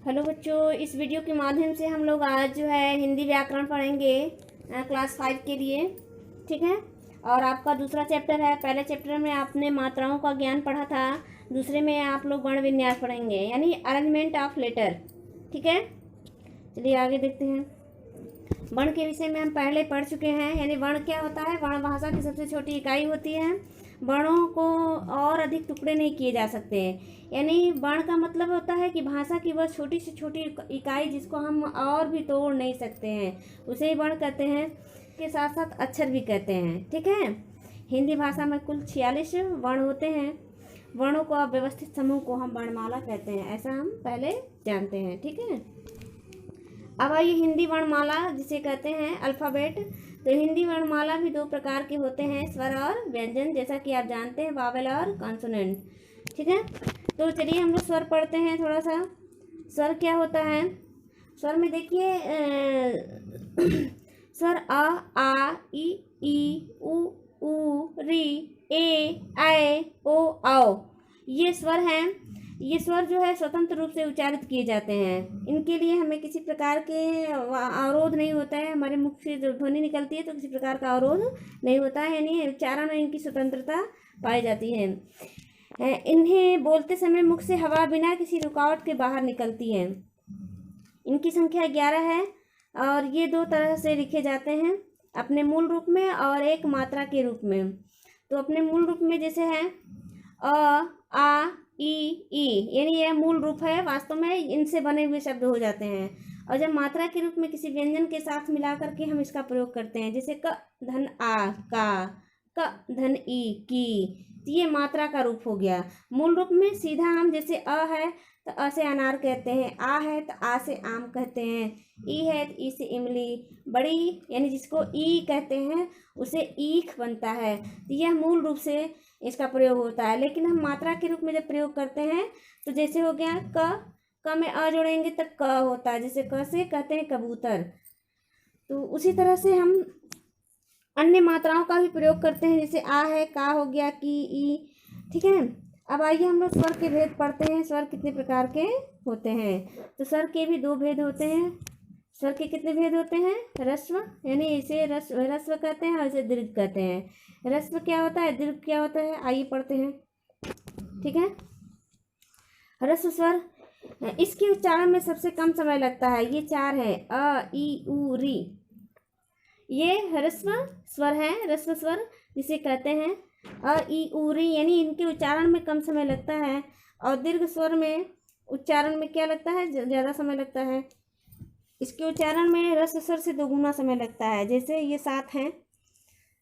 Hello बच्चों, इस video के माध्यम से हम लोग आज जो है हिंदी व्याकरण पढ़ेंगे क्लास 5 के लिए। ठीक है। और आपका दूसरा चैप्टर है। पहले चैप्टर में आपने मात्राओं का ज्ञान पढ़ा था, दूसरे में आप लोग वर्ण विन्यास पढ़ेंगे, यानी अरेंजमेंट ऑफ लेटर। ठीक है, चलिए आगे देखते हैं। वर्ण के विषय में हम पहले पढ़ चुके हैं। यानी वर्ण क्या होता है? वर्ण भाषा की सबसे छोटी इकाई होती है। वर्णों को और अधिक टुकड़े नहीं किए जा सकते। यानी वर्ण का मतलब होता है कि भाषा की वह छोटी से छोटी इकाई जिसको हम और भी तोड़ नहीं सकते हैं, उसे ही वर्ण कहते हैं। के साथ साथ अक्षर भी कहते हैं। ठीक है। हिंदी भाषा में कुल 46 वर्ण होते हैं। वर्णों को अव्यवस्थित समूह को हम वर्णमाला कहते हैं, ऐसा हम पहले जानते हैं। ठीक है। अब आइए हिंदी वर्णमाला जिसे कहते हैं अल्फ़ाबेट। तो हिंदी वर्णमाला भी 2 प्रकार के होते हैं, स्वर और व्यंजन, जैसा कि आप जानते हैं, वावेल और कॉन्सोनेंट। ठीक है। तो चलिए हम लोग स्वर पढ़ते हैं थोड़ा सा। स्वर क्या होता है? स्वर में देखिए स्वर आ ई उ री ए ओ आओ, ये स्वर हैं। ये स्वर जो है स्वतंत्र रूप से उच्चारित किए जाते हैं। इनके लिए हमें किसी प्रकार के अवरोध नहीं होता है। हमारे मुख से जो ध्वनि निकलती है तो किसी प्रकार का अवरोध नहीं होता है, यानी उच्चारण में इनकी स्वतंत्रता पाई जाती है। इन्हें बोलते समय मुख से हवा बिना किसी रुकावट के बाहर निकलती है। इनकी संख्या 11 है और ये 2 तरह से लिखे जाते हैं, अपने मूल रूप में और एक मात्रा के रूप में। तो अपने मूल रूप में जैसे है आ ई, यानी यह मूल रूप है। वास्तव में इनसे बने हुए शब्द हो जाते हैं। और जब मात्रा के रूप में किसी व्यंजन के साथ मिला करके हम इसका प्रयोग करते हैं, जैसे क धन आ का, क धन ई की, तो ये मात्रा का रूप हो गया। मूल रूप में सीधा हम जैसे अ है तो अ से अनार कहते हैं, आ है तो आ से आम कहते हैं, ई है तो ई से इमली, बड़ी यानी जिसको ई कहते हैं उसे ईख बनता है। तो यह मूल रूप से इसका प्रयोग होता है। लेकिन हम मात्रा के रूप में जब प्रयोग करते हैं तो जैसे हो गया क में अ जोड़ेंगे तो क होता है, जैसे क से कहते हैं कबूतर। तो उसी तरह से हम अन्य मात्राओं का भी प्रयोग करते हैं, जैसे आ है, का हो गया, की, ई। ठीक है। अब आइए हम लोग स्वर के भेद पढ़ते हैं। स्वर कितने प्रकार के होते हैं? तो स्वर के भी 2 भेद होते हैं। स्वर के कितने भेद होते हैं? ह्रस्व, यानी इसे ह्रस्व कहते हैं और इसे दीर्घ कहते हैं। ह्रस्व क्या होता है, दीर्घ क्या होता है, आइए पढ़ते हैं। ठीक है। ह्रस्व स्वर, इसके उच्चारण में सबसे कम समय लगता है। ये 4 है, अ ई उ री, ये ह्रस्व स्वर है। ह्रस्व स्वर जिसे कहते हैं अ ई उ री, यानी इनके उच्चारण में कम समय लगता है। और दीर्घ स्वर में उच्चारण में क्या लगता है, ज़्यादा समय लगता है। इसके उच्चारण में ह्रस्व स्वर से 2 गुना समय लगता है। जैसे ये 7 हैं,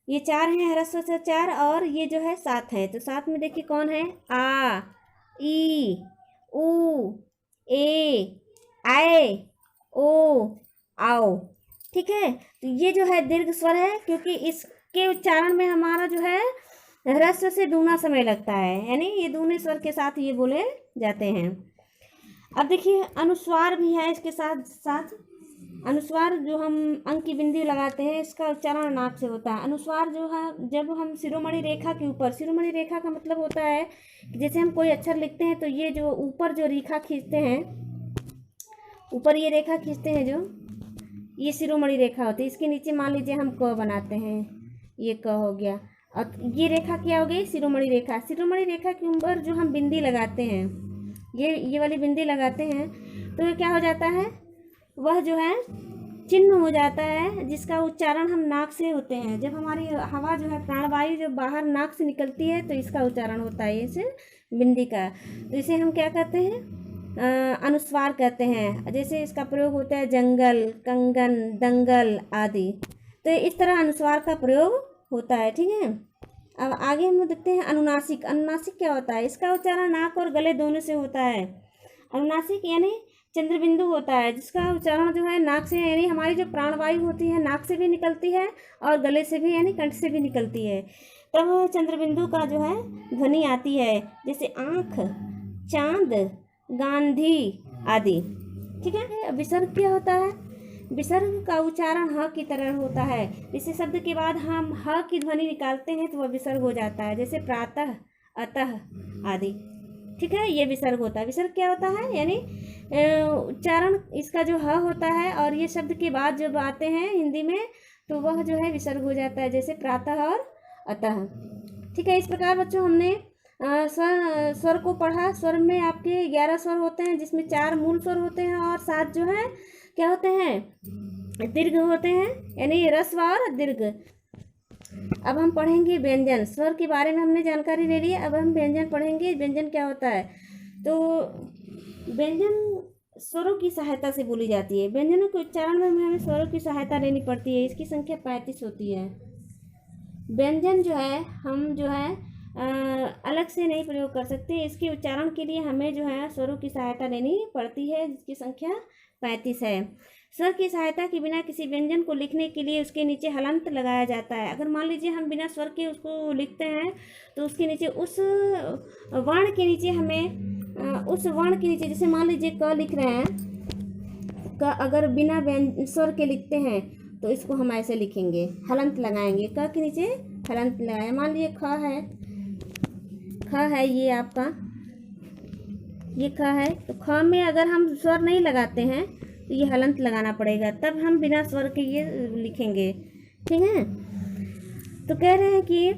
ये 4 हैं, ह्रस्व स्वर 4, और ये जो है 7 है। तो 7 में देखिए कौन है, आ ई उ ए ओ आओ। ठीक है। तो ये जो है दीर्घ स्वर है, क्योंकि इसके उच्चारण में हमारा जो है ह्रस्व से दूना समय लगता है, यानी ये दूने स्वर के साथ ये बोले जाते हैं। अब देखिए अनुस्वार भी है इसके साथ साथ। अनुस्वार जो हम अंक की बिंदी लगाते हैं, इसका उच्चारण नाक से होता है। अनुस्वार जो है जब हम शिरोमणि रेखा के ऊपर, शिरोमणि रेखा का मतलब होता है कि जैसे हम कोई अक्षर लिखते हैं तो ये जो ऊपर जो रेखा खींचते हैं, ऊपर ये रेखा खींचते हैं जो, ये शिरोमणि रेखा होती है। इसके नीचे मान लीजिए हम क बनाते हैं, ये क हो गया, और ये रेखा क्या हो गई, शिरोमणि रेखा। शिरोमणि रेखा के ऊपर जो हम बिंदी लगाते हैं, ये वाली बिंदी लगाते हैं, तो ये क्या हो जाता है, वह जो है चिन्ह हो जाता है, जिसका उच्चारण हम नाक से होते हैं। जब हमारी हवा जो है, प्राणवायु जब बाहर नाक से निकलती है तो इसका उच्चारण होता है इस बिंदी का। तो इसे हम क्या कहते हैं, अनुस्वार कहते हैं। जैसे इसका प्रयोग होता है जंगल, कंगन, दंगल आदि। तो इस तरह अनुस्वार का प्रयोग होता है। ठीक है। अब आगे हम लोग देखते हैं अनुनासिक। अनुनासिक क्या होता है? इसका उच्चारण नाक और गले दोनों से होता है। अनुनासिक यानी चंद्रबिंदु होता है, जिसका उच्चारण जो है नाक से, यानी हमारी जो प्राणवायु होती है नाक से भी निकलती है और गले से भी, यानी कंठ से भी निकलती है। तब चंद्रबिंदु का जो है ध्वनि आती है, जैसे आँख, चांद, गांधी आदि। ठीक है। विसर्ग क्या होता है? विसर्ग का उच्चारण ह की तरह होता है। जैसे शब्द के बाद हम ह की ध्वनि निकालते हैं तो वह विसर्ग हो जाता है, जैसे प्रातः, अतः आदि। ठीक है, ये विसर्ग होता है। विसर्ग क्या होता है, यानी उच्चारण इसका जो ह होता है और ये शब्द के बाद जब आते हैं हिंदी में तो वह जो है विसर्ग हो जाता है, जैसे प्रातः और अतः। ठीक है, इस प्रकार बच्चों हमने स्वर को पढ़ा। स्वर में आपके 11 स्वर होते हैं, जिसमें 4 मूल स्वर होते हैं और 7 जो है क्या होते हैं, दीर्घ होते हैं, यानी ह्रस्व और दीर्घ। अब हम पढ़ेंगे व्यंजन। स्वर के बारे में हमने जानकारी ले ली है, अब हम व्यंजन पढ़ेंगे। व्यंजन क्या होता है, तो व्यंजन स्वरों की सहायता से बोली जाती है। व्यंजनों के उच्चारण में हमें स्वरों की सहायता लेनी पड़ती है। इसकी संख्या 35 होती है। व्यंजन जो है हम जो है अलग से नहीं प्रयोग कर सकते। इसके उच्चारण के लिए हमें जो है स्वरों की सहायता लेनी पड़ती है, जिसकी संख्या 35 है। स्वर की सहायता के बिना किसी व्यंजन को लिखने के लिए उसके नीचे हलंत लगाया जाता है। अगर मान लीजिए हम बिना स्वर के उसको लिखते हैं तो उसके नीचे उस वर्ण के नीचे हमें उस वर्ण के नीचे, जैसे मान लीजिए क लिख रहे हैं, क अगर बिना स्वर के लिखते हैं तो इसको हम ऐसे लिखेंगे, हलंत लगाएंगे। क के नीचे हलंत लगाए। मान लीजिए ख है ये आपका, ये ख है, तो ख में अगर हम स्वर नहीं लगाते हैं तो ये हलंत लगाना पड़ेगा, तब हम बिना स्वर के ये लिखेंगे। ठीक है, तो कह रहे हैं कि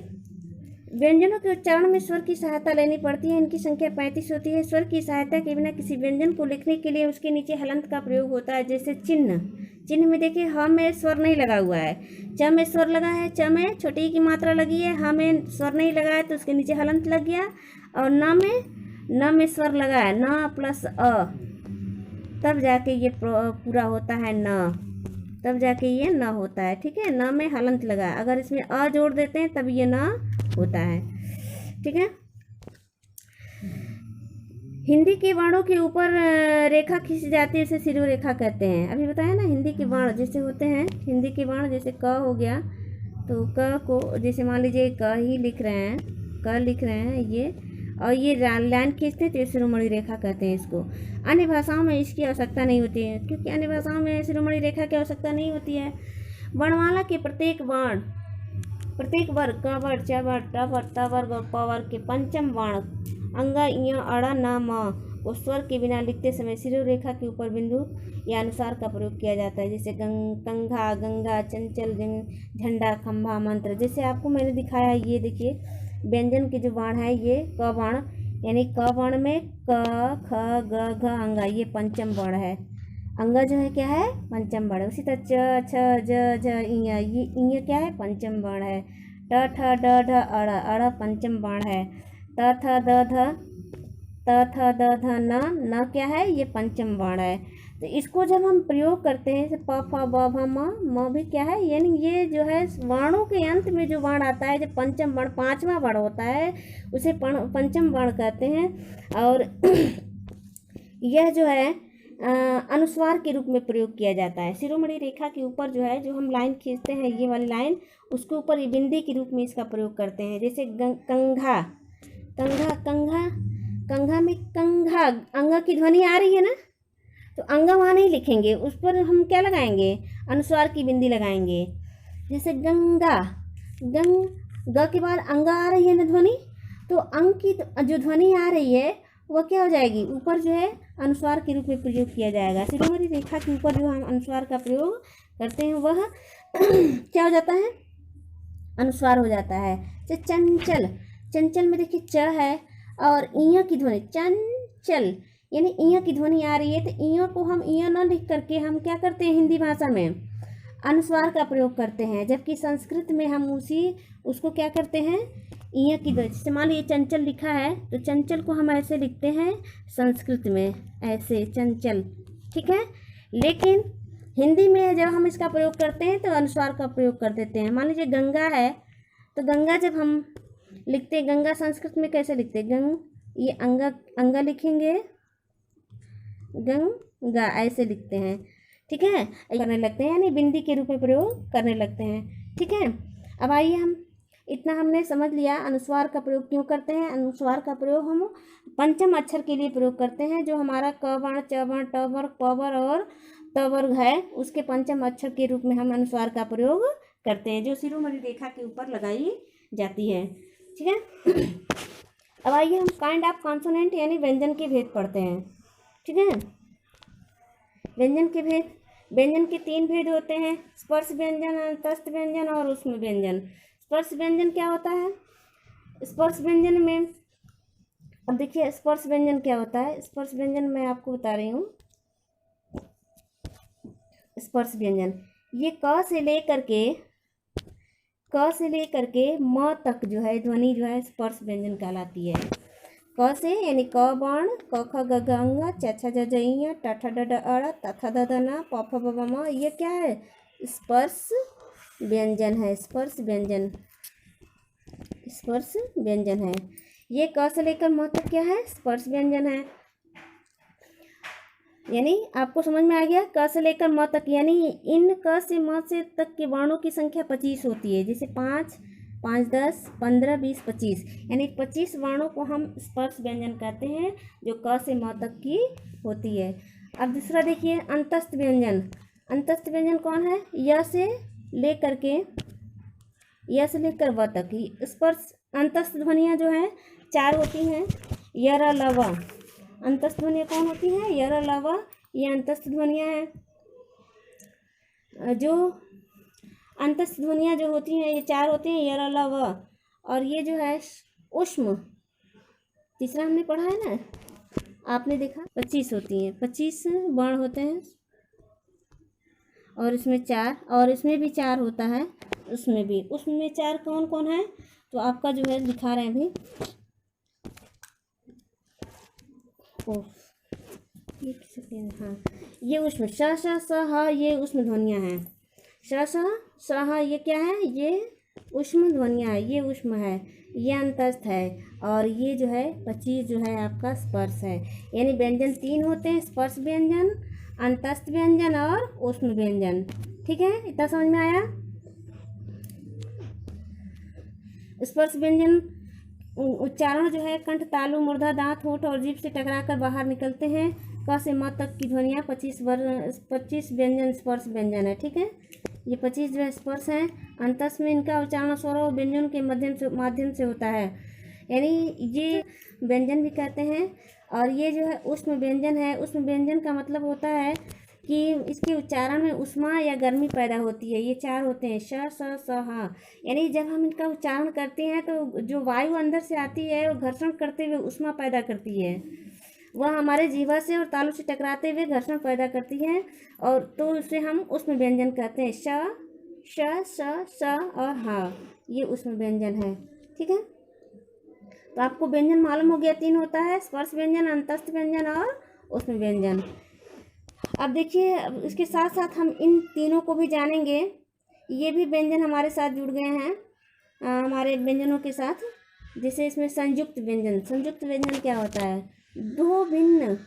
व्यंजनों के उच्चारण में स्वर की सहायता लेनी पड़ती है। इनकी संख्या 35 होती है। स्वर की सहायता के बिना किसी व्यंजन को लिखने के लिए उसके नीचे हलंत का प्रयोग होता है, जैसे चिन्ह। चिन्ह में देखिए ह में स्वर नहीं लगा हुआ है, च में स्वर लगा है, च में छोटी की मात्रा लगी है, ह में स्वर नहीं लगा है तो उसके नीचे हलंत लग गया। और न में स्वर लगा है, न प्लस अ, तब जाके ये पूरा होता है न, तब जाके ये न होता है। ठीक है, न में हलंत लगा, अगर इसमें अ जोड़ देते हैं तब ये न होता है। ठीक है, हिंदी के वर्णों के ऊपर रेखा खींची जाती है, इसे शिरोरेखा कहते हैं। अभी बताया ना, हिंदी के वर्ण जैसे होते हैं, हिंदी के वर्ण जैसे क हो गया, तो क को जैसे मान लीजिए क ही लिख रहे हैं, क लिख रहे हैं ये, और ये लाइन खींचते हैं तो ये शिरोमणि रेखा कहते हैं इसको। अन्य भाषाओं में इसकी आवश्यकता नहीं होती है, क्योंकि अन्य भाषाओं में शिरोमणि रेखा की आवश्यकता नहीं होती है। वर्णमाला के प्रत्येक वर्ण, प्रत्येक वर्ग, क वर्ग, च वर्ग, ट वर्ग, त वर्ग और प वर्ग के पंचम वर्ण अंग, ञ, अड़, न, म को स्वर के बिना लिखते समय शिरोरेखा के ऊपर बिंदु या अनुसार का प्रयोग किया जाता है, जैसे कंघा, गंगा, चंचल, झंडा, खंभा, मंत्र। जैसे आपको मैंने दिखाया, ये देखिए व्यंजन के जो वर्ण है, ये क वर्ण, यानी क वर्ण में क, ख, ग, घ, अंग, ये पंचम वर्ण है। अंग जो है क्या है, पंचम वर्ण है। उसी तरह च, छ, ज, झ, ये इ क्या है, पंचम वर्ण है। ट, ठ, ड, ढ, अड़ पंचम वर्ण है। त, थ, द, ध, न क्या है, ये पंचम वर्ण है। तो इसको जब हम प्रयोग करते हैं, जैसे प, फ, ब, भ, म भी क्या है, यानी ये जो है वर्णों के अंत में जो वर्ण आता है, जो पंचम वर्ण, 5वां वर्ण होता है, उसे पंचम वर्ण कहते हैं। और यह जो है अनुस्वार के रूप में प्रयोग किया जाता है। शिरोमणि रेखा के ऊपर जो है, जो हम लाइन खींचते हैं, ये वाली लाइन, उसके ऊपर ये बिंदी के रूप में इसका प्रयोग करते हैं। जैसे कंघा, कंघा में कंघा, अंग की ध्वनि आ रही है ना, तो अंग वहाँ नहीं लिखेंगे, उस पर हम क्या लगाएंगे, अनुस्वार की बिंदी लगाएंगे। जैसे गंगा, ग के बाद अंग आ रही है ना ध्वनि, तो अंग की जो ध्वनि आ रही है वह क्या हो जाएगी, ऊपर जो है अनुस्वार के रूप में प्रयोग किया जाएगा। शिरोमणि रेखा के ऊपर जो हम अनुस्वार का प्रयोग करते हैं वह क्या हो जाता है, अनुस्वार हो जाता है। जैसे चंचल, चंचल में देखिए च है और इया की ध्वनि, चंचल, यानी इया की ध्वनि आ रही है, तो इया को हम इया न लिख करके हम क्या करते हैं, हिंदी भाषा में अनुस्वार का प्रयोग करते हैं, जबकि संस्कृत में हम उसको क्या करते हैं, इया की ध्वनि। जैसे मान लीजिए चंचल लिखा है, तो चंचल को हम ऐसे लिखते हैं संस्कृत में, ऐसे चंचल। ठीक है, लेकिन हिंदी में जब हम इसका प्रयोग करते हैं तो अनुस्वार का प्रयोग कर देते हैं। मान लीजिए गंगा है, तो गंगा जब हम लिखते हैं, गंगा संस्कृत में कैसे लिखते हैं, ये अंगा लिखेंगे, गंगा ऐसे लिखते हैं। ठीक है, करने लगते हैं, यानी बिंदी के रूप में प्रयोग करने लगते हैं। ठीक है, अब आइए हम इतना हमने समझ लिया अनुस्वार का प्रयोग क्यों करते हैं। अनुस्वार का प्रयोग हम पंचम अक्षर के लिए प्रयोग करते हैं, जो हमारा क वर्ण, च वर्ण, ट वर्ण, प वर्ण और त वर्ग है, उसके पंचम अक्षर के रूप में हम अनुस्वार का प्रयोग करते हैं, जो शिरोमणि रेखा के ऊपर लगाई जाती है। ठीक है, अब आइए हम काइंड ऑफ कॉन्सोनेंट यानी व्यंजन के भेद पढ़ते हैं। ठीक है, व्यंजन के भेद। व्यंजन के 3 भेद होते हैं, स्पर्श व्यंजन, अंतस्थ व्यंजन और ऊष्म व्यंजन। स्पर्श व्यंजन क्या होता है? स्पर्श व्यंजन में, अब देखिए स्पर्श व्यंजन क्या होता है। स्पर्श व्यंजन मैं आपको बता रही हूँ। स्पर्श व्यंजन ये क से लेकर के म तक जो है ध्वनि जो है स्पर्श व्यंजन कहलाती है। क से यानी क वर्ण, क ख ग घ ङ, च छ ज झ ञ, ट ठ ड ढ अ, त थ द ध न, प फ ब भ म, ये क्या है? स्पर्श व्यंजन है। स्पर्श व्यंजन, स्पर्श व्यंजन है। ये क से लेकर म तक क्या है? स्पर्श व्यंजन है। यानी आपको समझ में आ गया, क से लेकर म तक, यानी इन क से म से तक के वर्णों की संख्या 25 होती है। जैसे 5, 5, 10, 15, 20, 25, यानी 25 वर्णों को हम स्पर्श व्यंजन कहते हैं, जो क से म तक की होती है। अब दूसरा देखिए अंतस्थ व्यंजन। अंतस्थ व्यंजन कौन है? य से लेकर व तक ही स्पर्श। अंतस्थ ध्वनियाँ जो है 4 होती हैं। य र ल व अंतस्थ ध्वनियाँ कौन होती हैं? य र ल व, ये अंतस्थ ध्वनियाँ हैं। जो अंतस्थ ध्वनियाँ जो होती हैं ये 4 होती हैं, य र ल व। और ये जो है ऊष्म, तीसरा हमने पढ़ा है ना, आपने देखा 25 होती हैं, 25 वर्ण होते हैं। और इसमें 4, और इसमें भी 4 होता है, उसमें भी। उसमें 4 कौन कौन है? तो आपका जो है दिखा रहे हैं अभी। हाँ, ये ऊष्म श श स ह, ये ऊष्म ध्वनियाँ हैं। श श स ह ये क्या है? ये ऊष्म ध्वनियाँ है, ये ऊष्म है, ये अंतस्थ है। और ये जो है 25 जो है आपका स्पर्श है। यानी व्यंजन 3 होते हैं, स्पर्श व्यंजन, अंतस्थ व्यंजन और ऊष्म व्यंजन। ठीक है, इतना समझ में आया? स्पर्श व्यंजन उच्चारण जो है कंठ, तालु, मूर्धा, दांत, होंठ और जीभ से टकराकर बाहर निकलते हैं। क से म तक की ध्वनियाँ 25 व्यंजन स्पर्श व्यंजन है। ठीक है, ये 25 जो है स्पर्श हैं। अंतस में इनका उच्चारण स्वर और व्यंजन के माध्यम से होता है, यानी ये व्यंजन भी कहते हैं। और ये जो है ऊष्म व्यंजन है। ऊष्म व्यंजन का मतलब होता है कि इसके उच्चारण में ऊष्मा या गर्मी पैदा होती है। ये 4 होते हैं, श स स ह। यानी जब हम इनका उच्चारण करते हैं तो जो वायु अंदर से आती है वो घर्षण करते हुए ऊष्मा पैदा करती है। वह हमारे जीवा से और तालु से टकराते हुए घर्षण पैदा करती है, और तो उसे हम ऊष्म व्यंजन कहते हैं। श और ह, ये ऊष्म व्यंजन है। ठीक है, तो आपको व्यंजन मालूम हो गया, 3 होता है, स्पर्श व्यंजन, अंतस्थ व्यंजन और ऊष्म व्यंजन। अब देखिए, इसके साथ साथ हम इन तीनों को भी जानेंगे। ये भी व्यंजन हमारे साथ जुड़ गए हैं हमारे व्यंजनों के साथ। जैसे इसमें संयुक्त व्यंजन। संयुक्त व्यंजन क्या होता है? दो भिन्न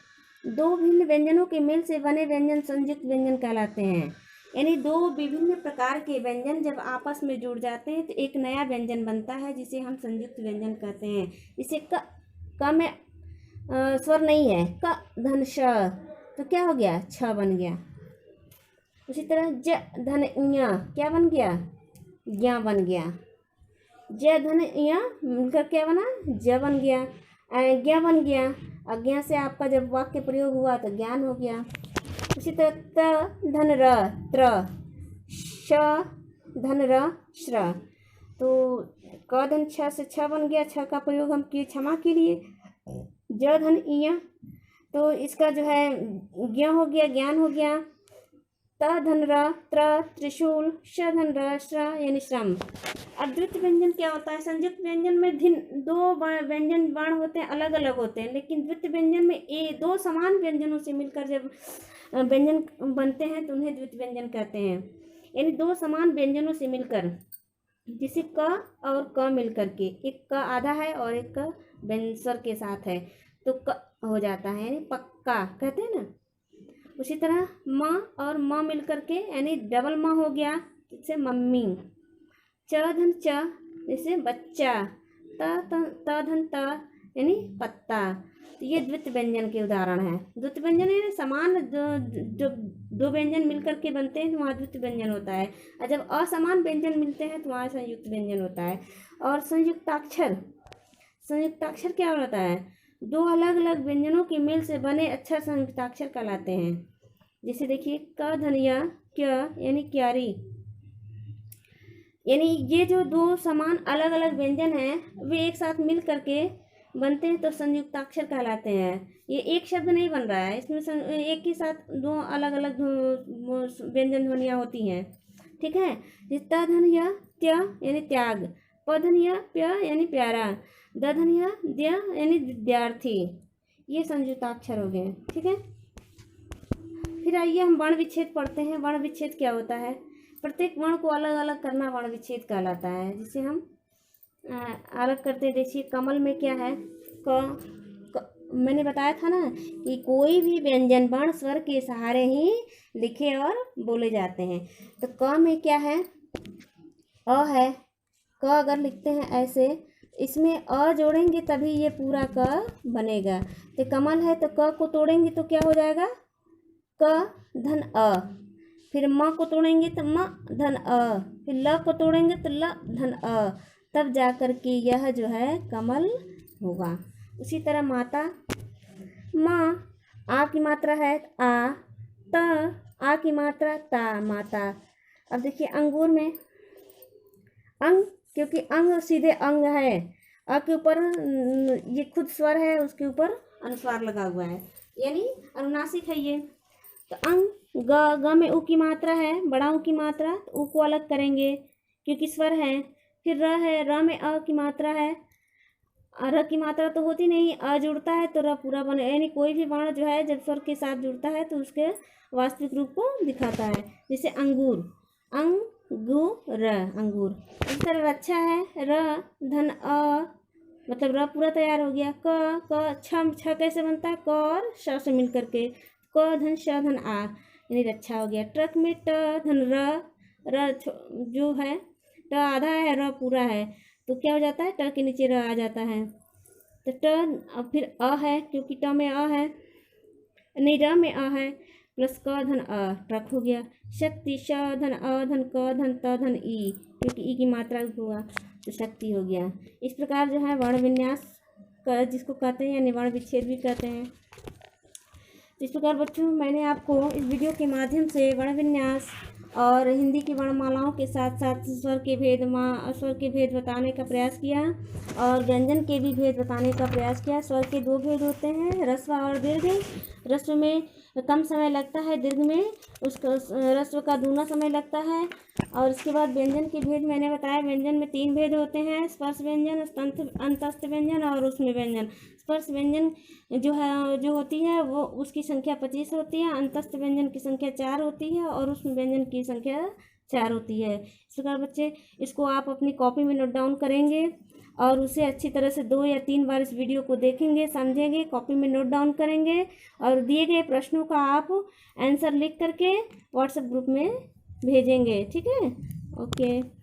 व्यंजनों के मेल से बने व्यंजन संयुक्त व्यंजन कहलाते हैं। यानी 2 विभिन्न प्रकार के व्यंजन जब आपस में जुड़ जाते हैं तो एक नया व्यंजन बनता है, जिसे हम संयुक्त व्यंजन कहते हैं। इसे क में स्वर नहीं है, क धन श, तो क्या हो गया? छ बन गया। उसी तरह ज धन ञ क्या बन गया? ज्ञ बन गया। ज धन ञ मिलकर क्या बना? ज बन गया, ज्ञ बन गया। अज्ञा से आपका जब वाक्य प्रयोग हुआ तो ज्ञान हो गया। उसी तरह त धन र त्र, श धन र श्र, तो क धन छ से छ बन गया। छ का प्रयोग हम किए क्षमा के लिए। ज धन इय, तो इसका जो है ज्ञ हो गया, ज्ञान हो गया। त धन र त्र त्रिशूल, श धन र श्र यानी श्रम। अब द्वितीय व्यंजन क्या होता है? संयुक्त व्यंजन में 2 व्यंजन वर्ण होते हैं, अलग अलग होते हैं, लेकिन द्वितीय व्यंजन में 2 समान व्यंजनों से मिलकर जब व्यंजन बनते हैं तो उन्हें द्वितीय व्यंजन कहते हैं। यानी 2 समान व्यंजनों से मिलकर, जिसे क और क मिलकर के, एक क आधा है और एक क स्वर के साथ है, तो क हो जाता है, यानी पक्का कहते हैं ना। उसी तरह म और म मिलकर के यानी डबल म हो गया, इससे मम्मी। च धन च जैसे बच्चा। त धन त यानी पत्ता। तो ये द्वितीय व्यंजन के उदाहरण है। द्वितीय व्यंजन यानी समान जो 2 व्यंजन मिलकर के बनते हैं तो वहाँ द्वितीय व्यंजन होता है, और जब असमान व्यंजन मिलते हैं तो वहाँ संयुक्त व्यंजन होता है। और संयुक्ताक्षर, संयुक्ताक्षर क्या होता है? दो अलग अलग व्यंजनों के मेल से बने अक्षर संयुक्ताक्षर कहलाते हैं। जैसे देखिए क धनिया क्या यानी क्यारी, यानी ये जो दो समान अलग अलग व्यंजन हैं वे एक साथ मिल करके बनते हैं तो संयुक्ताक्षर कहलाते हैं। ये एक शब्द नहीं बन रहा है, इसमें एक के साथ दो अलग अलग व्यंजन ध्वनियाँ होती हैं। ठीक है, त धनिया त्या यानी त्याग, प धनिया प्य यानी प्यारा, द धनिया द्य यानी विद्यार्थी, ये संयुक्ताक्षर हो गए। ठीक है, फिर आइए हम वर्ण विच्छेद पढ़ते हैं। वर्ण विच्छेद क्या होता है? प्रत्येक वर्ण को अलग अलग करना वर्ण विच्छेद कहलाता है। जिसे हम अलग करते हैं। देखिए कमल में क्या है? मैंने बताया था ना कि कोई भी व्यंजन वर्ण स्वर के सहारे ही लिखे और बोले जाते हैं। तो क में क्या है? अ है। क अगर लिखते हैं ऐसे, इसमें अ जोड़ेंगे तभी ये पूरा क बनेगा। तो कमल है तो क को तोड़ेंगे तो क्या हो जाएगा? क धन अ। फिर म को तोड़ेंगे तो म धन अ, फिर ल को तोड़ेंगे तो ल धन अ, तब जा कर के यह जो है कमल होगा। उसी तरह माता, माँ आ की मात्रा है आ, त आ की मात्रा ता, माता। अब देखिए अंगूर में अंग, क्योंकि अंग सीधे अंग है, अ के ऊपर ये खुद स्वर है, उसके ऊपर अनुस्वार लगा हुआ है, यानी अनुनासिक है ये। तो अंग, ग में उ की मात्रा है, बड़ा उ की मात्रा, तो उ को अलग करेंगे क्योंकि स्वर है। फिर र है, र में अ की मात्रा है, र की मात्रा तो होती नहीं, अ जुड़ता है तो र पूरा बने, यानी कोई भी वर्ण जो है जब स्वर के साथ जुड़ता है तो उसके वास्तविक रूप को दिखाता है। जैसे अंगूर, अंगूर, अंगूर। इस तरह रक्षा है, र धन अ, मतलब र पूरा तैयार हो गया। क छ कैसे बनता है? क और श से मिल करके, क धन श धन आ, यानी रक्षा हो गया। ट्रक में ट धन र जो है ट आधा है, र पूरा है, तो क्या हो जाता है? ट के नीचे र आ जाता है। तो ट, फिर अ है, क्योंकि ट में अ है, नहीं र में अ है, प्लस क धन अ, ट्रक हो गया। शक्ति, श धन अ धन क धन त धन ई, क्योंकि ई की मात्रा हुआ तो शक्ति हो गया। इस प्रकार जो है वर्ण विन्यास जिसको कहते हैं, यानी वर्ण विच्छेद भी कहते हैं। इस प्रकार बच्चों मैंने आपको इस वीडियो के माध्यम से वर्ण विन्यास और हिंदी की वर्णमालाओं के साथ साथ स्वर के भेद बताने का प्रयास किया और व्यंजन के भी भेद बताने का प्रयास किया। स्वर के दो भेद होते हैं, ह्रस्व और दीर्घ। ह्रस्व में कम समय लगता है, दीर्घ में उसका ह्रस्व का दूना समय लगता है। और इसके बाद व्यंजन के भेद मैंने बताया, व्यंजन में 3 भेद होते हैं, स्पर्श व्यंजन, अंतस्थ व्यंजन और ऊष्म व्यंजन। स्पर्श व्यंजन जो होती है वो उसकी संख्या 25 होती है, अंतस्थ व्यंजन की संख्या 4 होती है और ऊष्म व्यंजन की संख्या 4 होती है। इस प्रकार बच्चे इसको आप अपनी कॉपी में नोट डाउन करेंगे और उसे अच्छी तरह से 2 या 3 बार इस वीडियो को देखेंगे, समझेंगे, कॉपी में नोट डाउन करेंगे और दिए गए प्रश्नों का आप आंसर लिख करके व्हाट्सएप ग्रुप में भेजेंगे। ठीक है, ओके।